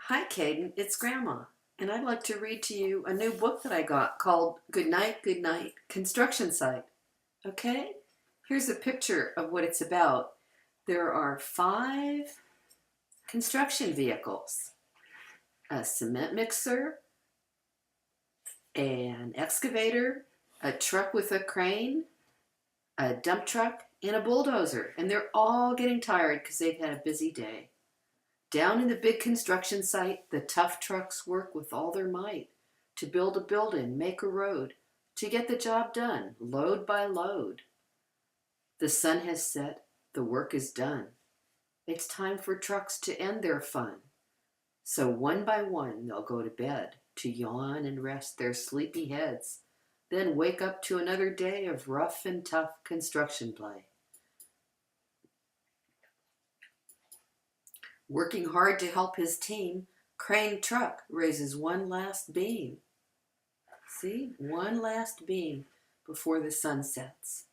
Hi, Caden. It's Grandma, and I'd like to read to you a new book that I got called Goodnight, Goodnight Construction Site. Okay? Here's a picture of what it's about. There are 5 construction vehicles: a cement mixer, an excavator, a truck with a crane, a dump truck, and a bulldozer. And they're all getting tired because they've had a busy day. Down in the big construction site, the tough trucks work with all their might to build a building, make a road, to get the job done, load by load. The sun has set, the work is done. It's time for trucks to end their fun. So one by one, they'll go to bed to yawn and rest their sleepy heads, then wake up to another day of rough and tough construction play. Working hard to help his team, Crane Truck raises one last beam. See? One last beam before the sun sets.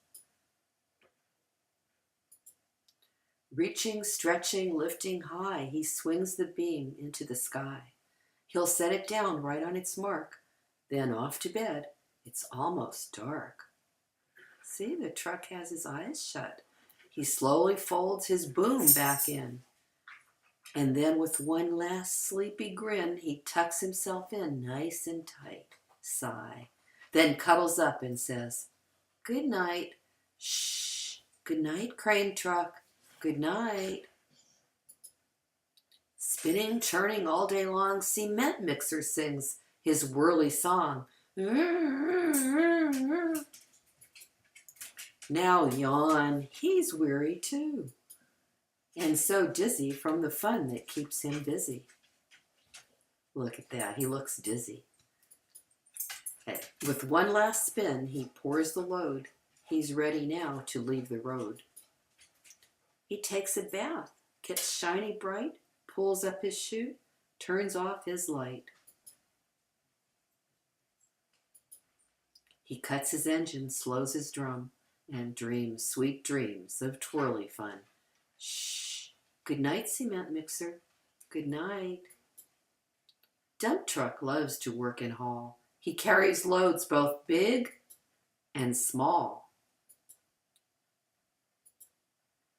Reaching, stretching, lifting high, he swings the beam into the sky. He'll set it down right on its mark, then off to bed. It's almost dark. See, the truck has his eyes shut. He slowly folds his boom back in. And then with one last sleepy grin, he tucks himself in nice and tight. Sigh. Then cuddles up and says, "Good night." Shh. Good night, Crane Truck. Good night. Spinning, churning all day long, Cement Mixer sings his whirly song. Now yawn. He's weary too, and so dizzy from the fun that keeps him busy. Look at that. He looks dizzy. With one last spin, he pours the load. He's ready now to leave the road. He takes a bath, gets shiny bright, pulls up his chute, turns off his light. He cuts his engine, slows his drum, and dreams sweet dreams of twirly fun. Shh. Good night, Cement Mixer. Good night. Dump Truck loves to work and haul. He carries loads both big and small.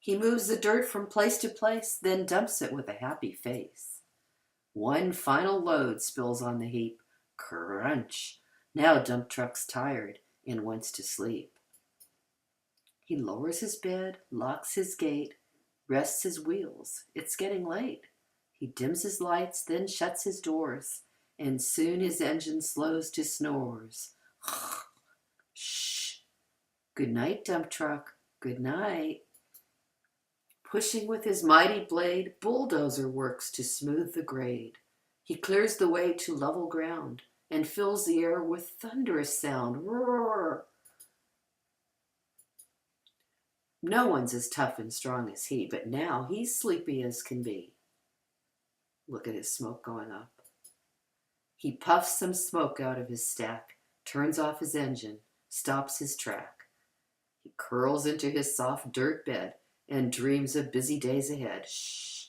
He moves the dirt from place to place, then dumps it with a happy face. One final load spills on the heap. Crunch! Now Dump Truck's tired and wants to sleep. He lowers his bed, locks his gate, rests his wheels. It's getting late. He dims his lights, then shuts his doors, and soon his engine slows to snores. Shh. Good night, Dump Truck. Good night. Pushing with his mighty blade, Bulldozer works to smooth the grade. He clears the way to level ground and fills the air with thunderous sound. Roar! No one's as tough and strong as he, but now he's sleepy as can be. Look at his smoke going up. He puffs some smoke out of his stack, turns off his engine, stops his track. He curls into his soft dirt bed and dreams of busy days ahead. Shh.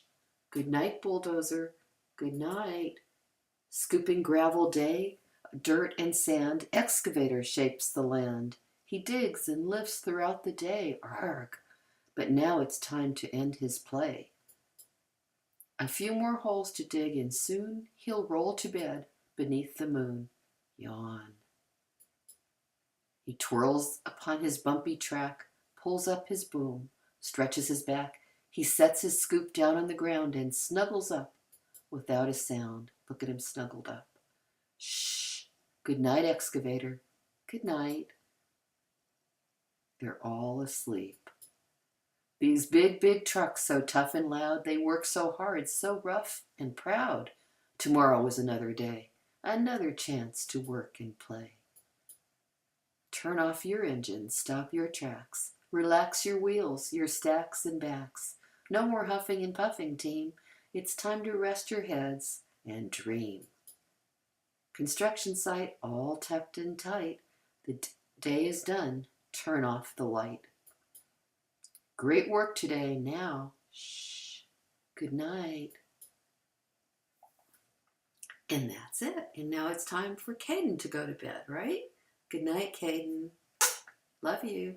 Good night, Bulldozer. Good night. Scooping gravel day, dirt and sand, excavator shapes the land. He digs and lifts throughout the day. Arg! But now it's time to end his play. A few more holes to dig, and soon he'll roll to bed beneath the moon. Yawn. He twirls upon his bumpy track, pulls up his boom, stretches his back. He sets his scoop down on the ground and snuggles up without a sound. Look at him snuggled up. Shh. Good night, excavator. Good night. They're all asleep. These big, big trucks, so tough and loud, they work so hard, so rough and proud. Tomorrow is another day, another chance to work and play. Turn off your engine, stop your tracks, relax your wheels, your stacks and backs. No more huffing and puffing, team. It's time to rest your heads and dream. Construction site all tucked in tight. The day is done. Turn off the light. Great work today. Now, shh. Good night. And that's it. And now it's time for Caden to go to bed, right? Good night, Caden. Love you.